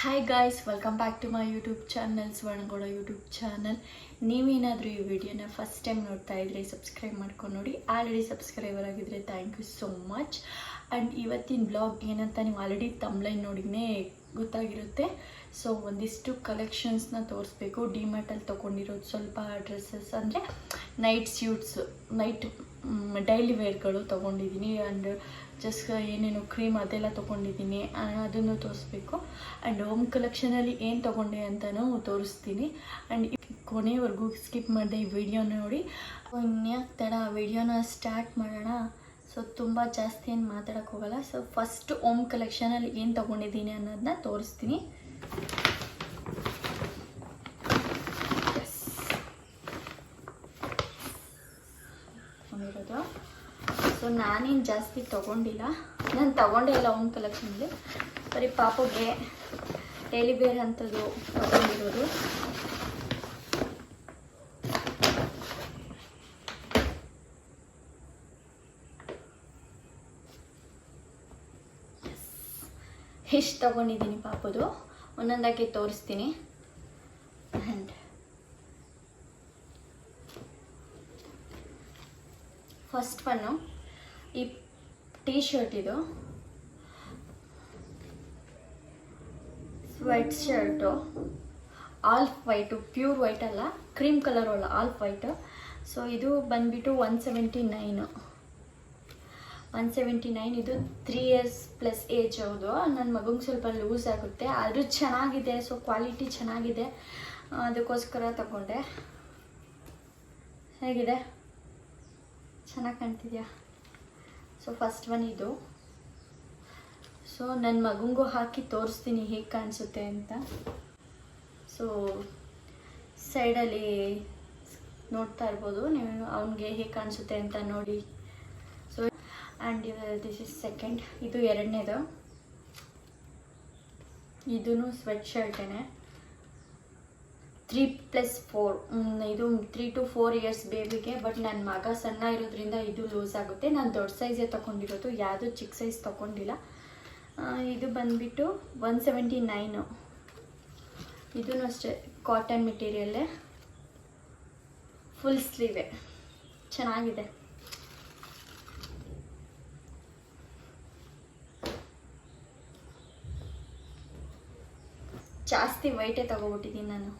Hi guys, welcome back to my YouTube channel ಸ್ವರ್ಣಗೌಡ YouTube channel. ನೀವೇನಾದರೂ ಈ ವಿಡಿಯೋನ first time ನೋಡ್ತಾ ಇದ್ರೆ ಸಬ್ಸ್ಕ್ರೈಬ್ ಮಾಡ್ಕೊಂಡು ನೋಡಿ. ಆಲ್ರೆಡಿ ಸಬ್ಸ್ಕ್ರೈಬರ್ ಆಗಿದ್ರೆ thank you so much. And ಇವತ್ತಿನ ಬ್ಲಾಗ್ ಏನಂತ ನೀವು ಆಲ್ರೆಡಿ ತಮ್ಲೈನ್ ನೋಡಿನೇ ಗೊತ್ತಾಗಿರುತ್ತೆ. ಸೊ ಒಂದಿಷ್ಟು ಕಲೆಕ್ಷನ್ಸ್ನ ತೋರಿಸ್ಬೇಕು. ಡಿಮಾರ್ಟಲ್ಲಿ ತೊಗೊಂಡಿರೋದು ಸ್ವಲ್ಪ ಡ್ರೆಸ್ಸಸ್, ಅಂದರೆ ನೈಟ್ ಸ್ಯೂಟ್ಸ್, ನೈಟ್ ಡೈಲಿ ವೇರ್ಗಳು ತೊಗೊಂಡಿದ್ದೀನಿ. ಆ್ಯಂಡ್ ಜಸ್ಟ್ ಏನೇನು ಕ್ರೀಮ್ ಅದೆಲ್ಲ ತೊಗೊಂಡಿದ್ದೀನಿ, ಅದನ್ನು ತೋರಿಸ್ಬೇಕು. ಆ್ಯಂಡ್ ಹೋಮ್ ಕಲೆಕ್ಷನಲ್ಲಿ ಏನು ತೊಗೊಂಡೆ ಅಂತಲೂ ತೋರಿಸ್ತೀನಿ. ಆ್ಯಂಡ್ ಕೊನೆವರೆಗೂ ಸ್ಕಿಪ್ ಮಾಡಿದೆ ಈ ವಿಡಿಯೋನ ನೋಡಿ. ಇನ್ಯಾಕೆ ತಡ, ವಿಡಿಯೋನ ಸ್ಟಾರ್ಟ್ ಮಾಡೋಣ. ಸೊ ತುಂಬ ಜಾಸ್ತಿ ಏನು ಮಾತಾಡೋಕ್ಕೆ ಹೋಗಲ್ಲ. ಸೊ ಫಸ್ಟ್ ಹೋಮ್ ಕಲೆಕ್ಷನಲ್ಲಿ ಏನು ತೊಗೊಂಡಿದ್ದೀನಿ ಅನ್ನೋದನ್ನ ತೋರಿಸ್ತೀನಿ. ಇರೋದು ಸೊ ನಾನೇನು ಜಾಸ್ತಿ ತೊಗೊಂಡಿಲ್ಲ, ನಾನು ತೊಗೊಂಡೇ ಇಲ್ಲ ಹೋಮ್ ಕಲೆಕ್ಷನ್ಗೆ. ಬರೀ ಪಾಪುಗೆ ಡೈಲಿ ವೇರ್ ಅಂಥದ್ದು ತೊಗೊಂಡಿರೋದು. ಇಷ್ಟು ತೊಗೊಂಡಿದ್ದೀನಿ ಪಾಪದು, ಒಂದೊಂದಾಗಿ ತೋರಿಸ್ತೀನಿ. ಆ್ಯಂಡ್ ಫಸ್ಟ್ ಒನ್ನು ಈ ಟೀ ಶರ್ಟ್, ಇದು white shirt, half white, pure white ಅಲ್ಲ, ಕ್ರೀಮ್ ಕಲರ್ ಅಲ್ಲ, ಆಲ್ಫ್ ವೈಟು. ಸೊ ಇದು ಬಂದುಬಿಟ್ಟು 179. ಇದು 3 years ಪ್ಲಸ್ ಏಜ್. ಹೌದು, ನನ್ನ ಮಗಂಗೆ ಸ್ವಲ್ಪ ಲೂಸ್ ಆಗುತ್ತೆ, ಆದರೂ ಚೆನ್ನಾಗಿದೆ. ಸೊ ಕ್ವಾಲಿಟಿ ಚೆನ್ನಾಗಿದೆ, ಅದಕ್ಕೋಸ್ಕರ ತಗೊಂಡೆ. ಹೇಗಿದೆ, ಚೆನ್ನಾಗಿ ಕಾಣ್ತಿದ್ಯಾ? ಸೊ ಫಸ್ಟ್ ಒನ್ ಇದು. ಸೊ ನನ್ನ ಮಗಂಗೂ ಹಾಕಿ ತೋರಿಸ್ತೀನಿ ಹೇಗೆ ಕಾಣಿಸುತ್ತೆ ಅಂತ. ಸೊ ಸೈಡಲ್ಲಿ ನೋಡ್ತಾ ಇರ್ಬೋದು ನೀವು, ಅವನಿಗೆ ಹೇಗೆ ಕಾಣಿಸುತ್ತೆ ಅಂತ ನೋಡಿ. So and this is second. ಇದು ಎರಡನೇದು. ಇದೂ ಸ್ವೆಟ್ ಶರ್ಟೇನೆ, 3+4. ಇದು 3 to 4 years ಬೇಬಿಗೆ. ಬಟ್ ನನ್ನ ಮಗ ಸಣ್ಣ ಇರೋದ್ರಿಂದ ಇದು ಲೂಸ್ ಆಗುತ್ತೆ. ನಾನು ದೊಡ್ಡ ಸೈಜೇ ತೊಗೊಂಡಿರೋದು, ಯಾವುದೂ ಚಿಕ್ಕ ಸೈಜ್ ತೊಗೊಂಡಿಲ್ಲ. ಇದು ಬಂದುಬಿಟ್ಟು 179. ಇದೂ ಅಷ್ಟೇ, ಕಾಟನ್ ಮೆಟೀರಿಯಲ್ಲೇ, ಫುಲ್ ಸ್ಲೀವೇ, ಚೆನ್ನಾಗಿದೆ. ಜಾಸ್ತಿ ವೈಟೇ ತೊಗೊಬಿಟ್ಟಿದ್ದೀನಿ ನಾನು.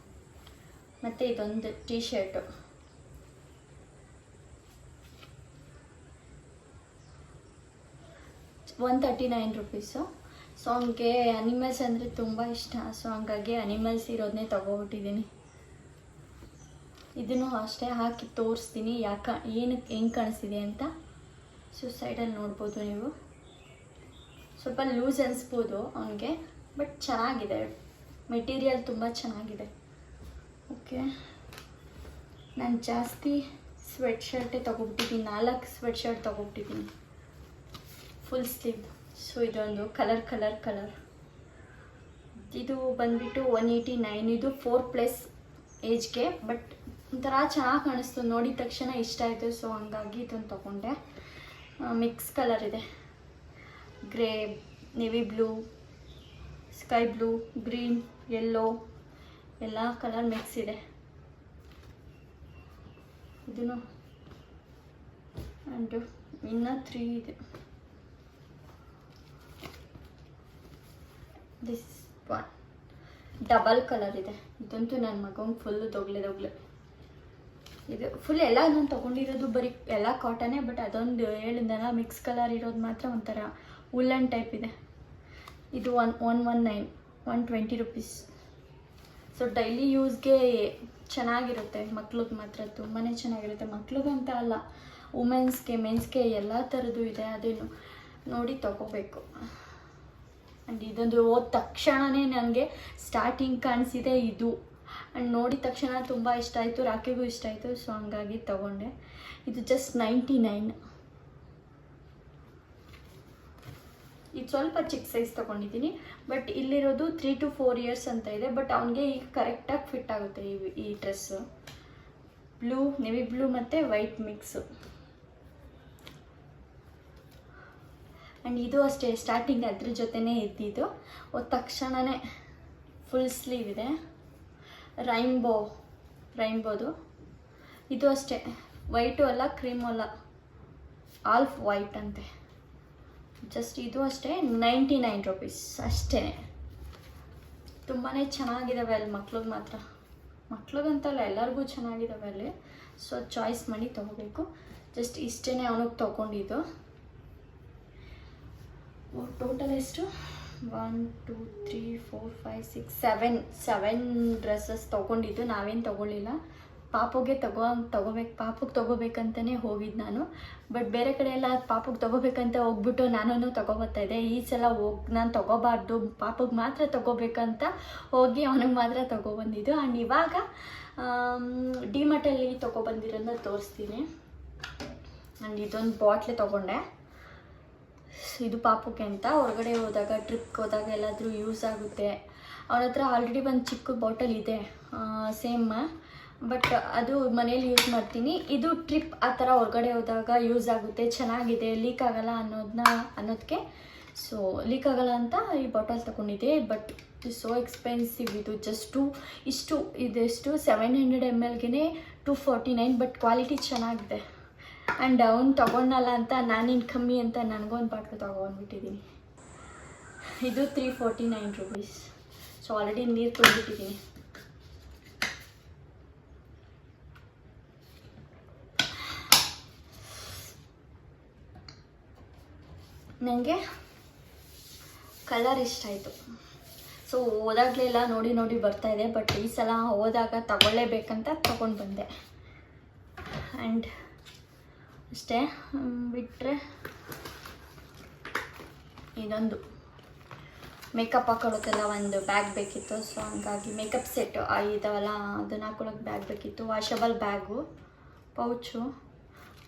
ಮತ್ತು ಇದೊಂದು ಟೀ ಶರ್ಟು, ₹139. ಸೊ ಅವನಿಗೆ ಅನಿಮಲ್ಸ್ ಅಂದರೆ ತುಂಬ ಇಷ್ಟ. ಸೊ ಹಂಗಾಗಿ ಅನಿಮಲ್ಸ್ ಇರೋದನ್ನೇ ತೊಗೊಬಿಟ್ಟಿದ್ದೀನಿ. ಇದನ್ನು ಅಷ್ಟೇ ಹಾಕಿ ತೋರಿಸ್ತೀನಿ ಏನಕ್ಕೆ ಹೆಂಗೆ ಕಾಣಿಸ್ತಿದೆ ಅಂತ. ಸೊ ಸೈಡಲ್ಲಿ ನೋಡ್ಬೋದು ನೀವು, ಸ್ವಲ್ಪ ಲೂಸ್ ಅನಿಸ್ಬೋದು ಅವನಿಗೆ, ಬಟ್ ಚೆನ್ನಾಗಿದೆ. ಮೆಟೀರಿಯಲ್ ತುಂಬ ಚೆನ್ನಾಗಿದೆ. ಓಕೆ, ನಾನು ಜಾಸ್ತಿ ಸ್ವೆಟ್ ಶರ್ಟೇ ತೊಗೊಬಿಟ್ಟಿದ್ದೀನಿ. 4 ಸ್ವೆಟ್ ಶರ್ಟ್ ತೊಗೊಬಿಟ್ಟಿದ್ದೀನಿ, ಫುಲ್ ಸ್ಲೀವ್. ಸೊ ಇದೊಂದು ಕಲರ್. ಇದು ಬಂದುಬಿಟ್ಟು 189. ಇದು 4+ ಏಜ್ಗೆ, ಬಟ್ ಒಂಥರ ಚೆನ್ನಾಗಿ ಕಾಣಿಸ್ತು, ನೋಡಿದ ತಕ್ಷಣ ಇಷ್ಟ ಆಯಿತು. ಸೊ ಹಂಗಾಗಿ ಇದನ್ನು ತೊಗೊಂಡೆ. ಮಿಕ್ಸ್ ಕಲರ್ ಇದೆ, grey, navy blue, sky blue, green, yellow, ಎಲ್ಲ ಕಲರ್ ಮಿಕ್ಸ್ ಇದೆ. ಇದನ್ನು ಆ್ಯಂಡ್ ಇನ್ನೂ 3 ಇದೆ. ದಿಸ್ ಒನ್ ಡಬಲ್ ಕಲರ್ ಇದೆ. ಇದಂತೂ ನನ್ನ ಮಗಂಗೆ ಫುಲ್ಲು ದೊಗ್ಲೆ. ಇದು ಫುಲ್ ಎಲ್ಲ ನಾನು ತೊಗೊಂಡಿರೋದು ಬರೀ ಎಲ್ಲ ಕಾಟನೇ. ಬಟ್ ಅದೊಂದು ಹೇಳಿದ್ದೆಲ್ಲ ಮಿಕ್ಸ್ ಕಲರ್ ಇರೋದು ಮಾತ್ರ ಒಂಥರ ವುಲ್ಲನ್ ಟೈಪ್ ಇದೆ. ಇದು 119, ₹120. ಸೊ ಡೈಲಿ ಯೂಸ್ಗೆ ಚೆನ್ನಾಗಿರುತ್ತೆ. ಮಕ್ಳಿಗೆ ಮಾತ್ರ ತುಂಬಾ ಚೆನ್ನಾಗಿರುತ್ತೆ. ಮಕ್ಳಿಗಂತ ಅಲ್ಲ, ವುಮೆನ್ಸ್ಗೆ, ಮೆನ್ಸ್ಗೆ ಎಲ್ಲ ಥರದ್ದು ಇದೆ. ಅದೇನು ನೋಡಿ ತೊಗೋಬೇಕು. ಆ್ಯಂಡ್ ಇದೊಂದು ಹೋದ ತಕ್ಷಣವೇ ನನಗೆ ಸ್ಟಾರ್ಟಿಂಗ್ ಕಾಣಿಸಿದೆ ಇದು. ಆ್ಯಂಡ್ ನೋಡಿದ ತಕ್ಷಣ ತುಂಬ ಇಷ್ಟ ಆಯಿತು, ರಾಕಿಗೂ ಇಷ್ಟ ಆಯಿತು. ಸೊ ಹಂಗಾಗಿ ತೊಗೊಂಡೆ. ಇದು ಜಸ್ಟ್ 99. ಇದು ಸ್ವಲ್ಪ ಚಿಕ್ಕ ಸೈಜ್ ತೊಗೊಂಡಿದ್ದೀನಿ. ಬಟ್ ಇಲ್ಲಿರೋದು 3 to 4 years ಅಂತ ಇದೆ. ಬಟ್ ಅವನಿಗೆ ಈಗ ಕರೆಕ್ಟಾಗಿ ಫಿಟ್ ಆಗುತ್ತೆ ಈ ಡ್ರೆಸ್ಸು. ಬ್ಲೂ, ನೇವಿ ಬ್ಲೂ ಮತ್ತು ವೈಟ್ ಮಿಕ್ಸು. ಆ್ಯಂಡ್ ಇದು ಅಷ್ಟೇ, ಸ್ಟಾರ್ಟಿಂಗ್ ಅದ್ರ ಜೊತೆನೇ ಇದ್ದಿದ್ದು. ಹೋದ ತಕ್ಷಣವೇ ಫುಲ್ ಸ್ಲೀವ್ ಇದೆ, ರೈನ್ಬೋದು. ಇದು ಅಷ್ಟೇ, ವೈಟು ಅಲ್ಲ ಕ್ರೀಮು ಅಲ್ಲ, ಆಲ್ಫ್ ವೈಟ್ ಅಂತೆ. ಜಸ್ಟ್ ಇದು ಅಷ್ಟೇ 99 ರುಪೀಸ್ ಅಷ್ಟೇ. ತುಂಬಾ ಚೆನ್ನಾಗಿದ್ದಾವೆ ಅಲ್ಲಿ ಮಕ್ಳಿಗಂತಲ್ಲ ಎಲ್ಲರಿಗೂ ಚೆನ್ನಾಗಿದ್ದಾವೆ ಅಲ್ಲಿ. ಸೊ ಚಾಯ್ಸ್ ಮಾಡಿ ತೊಗೋಬೇಕು. ಜಸ್ಟ್ ಇಷ್ಟೇ ಅವನಿಗೆ ತೊಗೊಂಡಿದ್ದು. ಟೋಟಲ್ ಎಷ್ಟು, 1 2 3 4 5 6 7 ಡ್ರೆಸ್ಸಸ್ ತೊಗೊಂಡಿದ್ದು. ನಾವೇನು ತೊಗೊಳ್ಳಿಲ್ಲ, ಪಾಪುಗೆ ಪಾಪುಗೆ ತೊಗೋಬೇಕಂತಲೇ ಹೋಗಿದ್ದು ನಾನು. ಬಟ್ ಬೇರೆ ಕಡೆ ಎಲ್ಲ ಪಾಪುಗೆ ತೊಗೋಬೇಕಂತ ಹೋಗ್ಬಿಟ್ಟು ನಾನು ತೊಗೊಬರ್ತಾಯಿದ್ದೆ. ಈ ಸಲ ನಾನು ತೊಗೋಬಾರ್ದು, ಪಾಪುಗೆ ಮಾತ್ರ ತೊಗೋಬೇಕಂತ ಹೋಗಿ ಅವನಿಗೆ ಮಾತ್ರ ತೊಗೊಬಂದಿದ್ದು. ಆ್ಯಂಡ್ ಇವಾಗ ಡಿಮಾರ್ಟಲ್ಲಿ ತೊಗೊಬಂದಿರೋದನ್ನ ತೋರಿಸ್ತೀನಿ. ಆ್ಯಂಡ್ ಇದೊಂದು ಬಾಟ್ಲೆ ತೊಗೊಂಡೆ. ಇದು ಪಾಪುಗೆ ಅಂತ, ಹೊರಗಡೆ ಹೋದಾಗ ಟ್ರಿಪ್ಗೆ ಹೋದಾಗ ಎಲ್ಲಾದರೂ ಯೂಸ್ ಆಗುತ್ತೆ. ಅವನ ಹತ್ರ ಆಲ್ರೆಡಿ ಒಂದು ಚಿಕ್ಕ ಬಾಟಲ್ ಇದೆ ಸೇಮ್, ಬಟ್ ಅದು ಮನೇಲಿ ಯೂಸ್ ಮಾಡ್ತೀನಿ. ಇದು ಟ್ರಿಪ್ ಆ ಥರ ಹೊರಗಡೆ ಹೋದಾಗ ಯೂಸ್ ಆಗುತ್ತೆ, ಚೆನ್ನಾಗಿದೆ, ಲೀಕ್ ಆಗಲ್ಲ ಅನ್ನೋದಕ್ಕೆ. ಸೊ ಲೀಕ್ ಆಗಲ್ಲ ಅಂತ ಈ ಬಾಟಲ್ ತೊಗೊಂಡಿದ್ದೆ. ಬಟ್ ಸೋ ಎಕ್ಸ್ಪೆನ್ಸಿವ್ ಇದು. ಇದೆಷ್ಟು 700 ml 249. ಬಟ್ ಕ್ವಾಲಿಟಿ ಚೆನ್ನಾಗಿದೆ. ಆ್ಯಂಡ್ ಅವ್ನು ತೊಗೊಂಡಲ್ಲ ಅಂತ ನಾನಿನ್ನು ಕಮ್ಮಿ ಅಂತ ನನಗೊಂದು ಬಾಟ್ಲು ತೊಗೊಂಡ್ಬಿಟ್ಟಿದ್ದೀನಿ. ಇದು 349 ರುಪೀಸ್. ಸೊ ಆಲ್ರೆಡಿ ನೀರು ತೊಗೊಂಡಿಟ್ಟಿದ್ದೀನಿ. ನನಗೆ ಕಲರ್ ಇಷ್ಟ ಆಯಿತು. ಸೊ ಹೋದಾಗಲೆಲ್ಲ ನೋಡಿ ಬರ್ತಾಯಿದೆ. ಬಟ್ ಈ ಸಲ ಹೋದಾಗ ತಗೊಳ್ಳೇಬೇಕಂತ ತೊಗೊಂಡು ಬಂದೆ. ಆ್ಯಂಡ್ ಅಷ್ಟೇ. ಬಿಟ್ಟರೆ ಇದೊಂದು ಮೇಕಪ್ ಹಾಕೊಳ್ಳೋಕ್ಕೆಲ್ಲ ಒಂದು ಬ್ಯಾಗ್ ಬೇಕಿತ್ತು. ಸೊ ಹಂಗಾಗಿ ಮೇಕಪ್ ಸೆಟ್ ಇದಾವಲ್ಲ ಅದನ್ನು ಹಾಕೊಳ್ಳೋಕೆ ಬ್ಯಾಗ್ ಬೇಕಿತ್ತು. Washable bag, pouch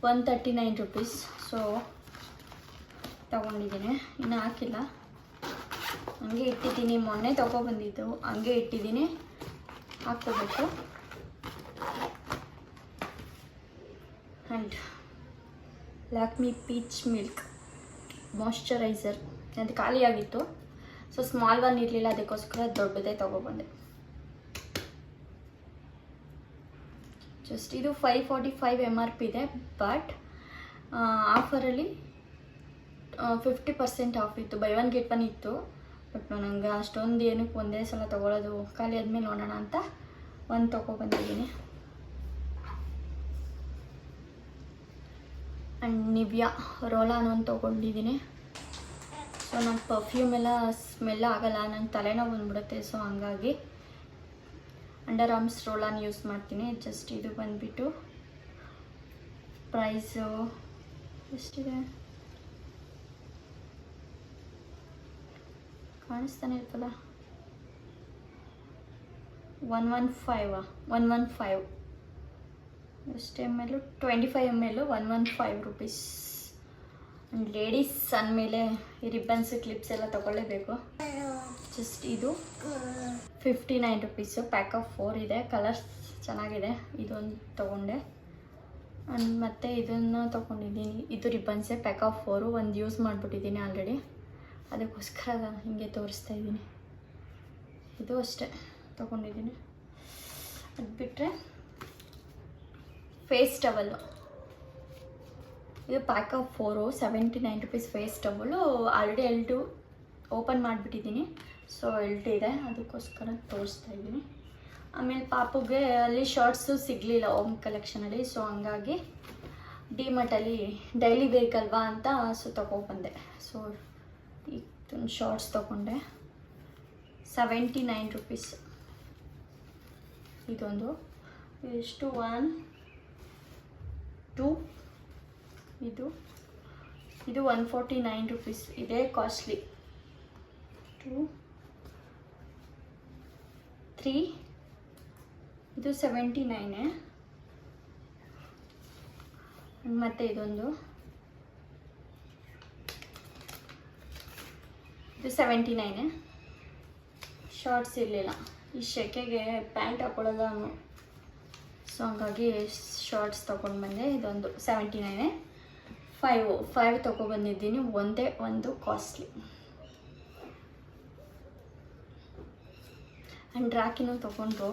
139 rupees. So ತೊಗೊಂಡಿದ್ದೀನಿ, ಇನ್ನೂ ಹಾಕಿಲ್ಲ, ಹಂಗೆ ಇಟ್ಟಿದ್ದೀನಿ. ಮೊನ್ನೆ ತೊಗೊಬಂದಿದ್ದು ಹಂಗೆ ಇಟ್ಟಿದ್ದೀನಿ, ಹಾಕ್ಕೋಬೇಕು. And Lakme peach milk moisturiser ಅದು ಖಾಲಿಯಾಗಿತ್ತು. ಸೊ ಸ್ಮಾಲ್ ಒನ್ ಇರಲಿಲ್ಲ, ಅದಕ್ಕೋಸ್ಕರ ದೊಡ್ಡದೇ ತೊಗೊಬಂದೆ. ಜಸ್ಟ್ ಇದು 545 MRP ಇದೆ. ಬಟ್ ಆಫರಲ್ಲಿ 50% ಆಫ್ ಇತ್ತು, ಬೈ 1 get 1 ಇತ್ತು. ಬಟ್ ನನಗೆ ಅಷ್ಟೊಂದು ಏನಕ್ಕೆ ಒಂದೇ ಸಲ ತೊಗೊಳ್ಳೋದು, ಖಾಲಿ ಆದಮೇಲೆ ನೋಡೋಣ ಅಂತ ಒಂದು ತೊಗೊಬಂದಿದ್ದೀನಿ. ಆ್ಯಂಡ್ ನಿವಿಯಾ ರೋಲಾನ್ ಒಂದು ತೊಗೊಂಡಿದ್ದೀನಿ. ಸೊ ನನ್ನ ಪರ್ಫ್ಯೂಮ್ ಎಲ್ಲ ಸ್ಮೆಲ್ ಆಗೋಲ್ಲ, ನಂಗೆ ತಲೆನೋವು ಬಂದುಬಿಡುತ್ತೆ. ಸೊ ಹಂಗಾಗಿ ಅಂಡರ್ ಆರ್ಮ್ಸ್ ರೋಲಾನ್ ಯೂಸ್ ಮಾಡ್ತೀನಿ. ಜಸ್ಟ್ ಇದು ಬಂದುಬಿಟ್ಟು ಪ್ರೈಸು ಎಷ್ಟಿದೆ ಕಾಣಿಸ್ತಾನೆ ಇರ್ತಲ್ಲ, 115 ಎಷ್ಟು ml, 25 ml 115 rupees. And ladies ಅಂದಮೇಲೆ ಈ ರಿಬ್ಬನ್ಸ್ ಕ್ಲಿಪ್ಸ್ ಎಲ್ಲ ತೊಗೊಳ್ಳೇಬೇಕು. ಜಸ್ಟ್ ಇದು 59 ರುಪೀಸು. ಪ್ಯಾಕ್ ಆಫ್ 4 ಇದೆ, ಕಲರ್ಸ್ ಚೆನ್ನಾಗಿದೆ. ಇದೊಂದು ತೊಗೊಂಡೆ. ಆ್ಯಂಡ್ ಮತ್ತು ಇದನ್ನು ತೊಗೊಂಡಿದ್ದೀನಿ. ಇದು ರಿಬ್ಬನ್ಸೇ, ಪ್ಯಾಕ್ ಆಫ್ 4. ಒಂದು ಯೂಸ್ ಮಾಡಿಬಿಟ್ಟಿದ್ದೀನಿ ಆಲ್ರೆಡಿ, ಅದಕ್ಕೋಸ್ಕರ ಹೀಗೆ ತೋರಿಸ್ತಾ ಇದ್ದೀನಿ. ಇದು ಅಷ್ಟೇ ತೊಗೊಂಡಿದ್ದೀನಿ. ಅದು ಬಿಟ್ಟರೆ ಫೇಸ್ ಟವಲ್ಲು, ಇದು pack of 4 79 rupees face towel. Already ಎಲ್ಟು ಓಪನ್ ಮಾಡಿಬಿಟ್ಟಿದ್ದೀನಿ. ಸೊ ಎಲ್ಟು ಇದೆ, ಅದಕ್ಕೋಸ್ಕರ ತೋರಿಸ್ತಾ ಇದ್ದೀನಿ. ಆಮೇಲೆ ಪಾಪುಗೆ ಅಲ್ಲಿ ಶಾರ್ಟ್ಸು ಸಿಗಲಿಲ್ಲ ಹೋಮ್ ಕಲೆಕ್ಷನಲ್ಲಿ. ಸೊ ಹಂಗಾಗಿ ಡಿಮಾರ್ಟಲ್ಲಿ ಡೈಲಿ ಬೇಕಲ್ವಾ ಅಂತ ಸೊ ತೊಗೊಬಂದೆ. ಸೊ ಇದೊಂದು ಶಾರ್ಟ್ಸ್ ತೊಗೊಂಡೆ, 79 ರುಪೀಸ್. ಇದೊಂದು ಎಷ್ಟು 1 2 ಇದು 149 ರುಪೀಸ್. ಇದೇ ಕಾಸ್ಟ್ಲಿ. 2 3 ಇದು 79. ಮತ್ತು ಇದೊಂದು ಇದು 79. ಶಾರ್ಟ್ಸ್ ಇರಲಿಲ್ಲ, ಈ ಶೆಕೆಗೆ ಪ್ಯಾಂಟ್ ಹಾಕೊಳ್ಳೋದು ನಾನು. ಸೊ ಹಂಗಾಗಿ ಶಾರ್ಟ್ಸ್ ತೊಗೊಂಡು ಬಂದೆ. ಇದೊಂದು 79. 5 ತೊಗೊಬಂದಿದ್ದೀನಿ. ಒಂದೇ ಒಂದು ಕಾಸ್ಟ್ಲಿ. ಆ್ಯಂಡ್ ರಾಕಿನೂ ತೊಗೊಂಡ್ರು,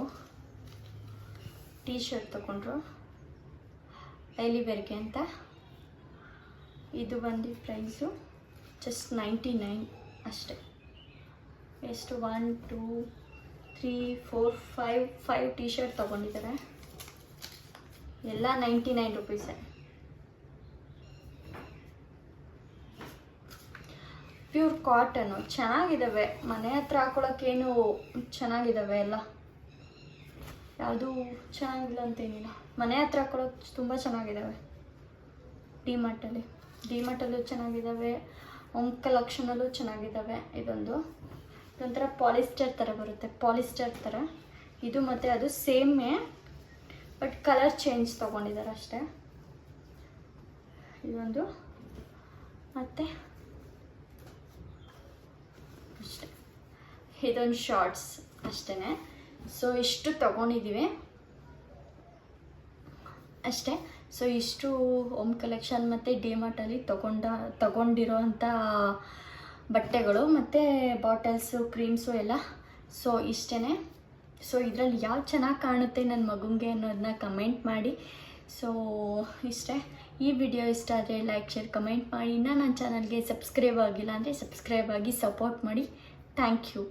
ಟೀ ಶರ್ಟ್ ತೊಗೊಂಡ್ರು ಡೈಲಿ ವೇರ್ಗೆ ಅಂತ. ಇದು ಬಂದು ಪ್ರೈಸು ಜಸ್ಟ್ 99 ಅಷ್ಟೇ. ಎಷ್ಟು 1 2 3 4 5 ಟೀ ಶರ್ಟ್ ತೊಗೊಂಡಿದ್ದಾರೆ, ಎಲ್ಲ 99 ರುಪೀಸೇ. ಪ್ಯೂರ್ ಕಾಟನು ಚೆನ್ನಾಗಿದ್ದಾವೆ, ಮನೆ ಹತ್ರ ಹಾಕೊಳಕ್ಕೇನು ಚೆನ್ನಾಗಿದ್ದಾವೆ ಎಲ್ಲ, ಯಾವುದು ಚೆನ್ನಾಗಿಲ್ಲ ಅಂತೇನಿಲ್ಲ, ಮನೆ ಹತ್ರ ಹಾಕೊಳಕ್ಕೆ ತುಂಬ ಚೆನ್ನಾಗಿದ್ದಾವೆ. ಡಿಮಾರ್ಟಲ್ಲೂ ಚೆನ್ನಾಗಿದ್ದಾವೆ, ಹೋಮ್ ಕಲೆಕ್ಷನಲ್ಲೂ ಚೆನ್ನಾಗಿದ್ದಾವೆ. ಇದೊಂಥರ ಪಾಲಿಸ್ಟರ್ ಥರ ಬರುತ್ತೆ, ಪಾಲಿಸ್ಟರ್ ಥರ ಇದು, ಮತ್ತು ಅದು ಸೇಮೇ ಬಟ್ ಕಲರ್ ಚೇಂಜ್ ತೊಗೊಂಡಿದ್ದಾರೆ ಅಷ್ಟೇ. ಇದೊಂದು ಮತ್ತು ಅಷ್ಟೇ, ಇದೊಂದು ಶಾರ್ಟ್ಸ್ ಅಷ್ಟೇ. ಸೊ ಇಷ್ಟು ತೊಗೊಂಡಿದ್ದೀವಿ ಅಷ್ಟೇ. ಸೊ ಇಷ್ಟು ಹೋಮ್ ಕಲೆಕ್ಷನ್ ಮತ್ತು ಡಿಮಾರ್ಟಲ್ಲಿ ತೊಗೊಂಡಿರೋ ಅಂಥ ಬಟ್ಟೆಗಳು ಮತ್ತು ಬಾಟಲ್ಸು, ಕ್ರೀಮ್ಸು ಎಲ್ಲ. ಸೊ ಇಷ್ಟೇ. ಸೊ ಇದರಲ್ಲಿ ಯಾವ್ದು ಚೆನ್ನಾಗಿ ಕಾಣುತ್ತೆ ನನ್ನ ಮಗುಂಗೆ ಅನ್ನೋದನ್ನ ಕಮೆಂಟ್ ಮಾಡಿ. ಸೊ ಇಷ್ಟೇ. ಈ ವಿಡಿಯೋ ಇಷ್ಟ ಆದರೆ ಲೈಕ್, ಶೇರ್, ಕಮೆಂಟ್ ಮಾಡಿ. ನನ್ನ ಚಾನಲ್ಗೆ ಸಬ್ಸ್ಕ್ರೈಬ್ ಆಗಿಲ್ಲ ಅಂದರೆ ಸಬ್ಸ್ಕ್ರೈಬ್ ಆಗಿ ಸಪೋರ್ಟ್ ಮಾಡಿ. Thank you.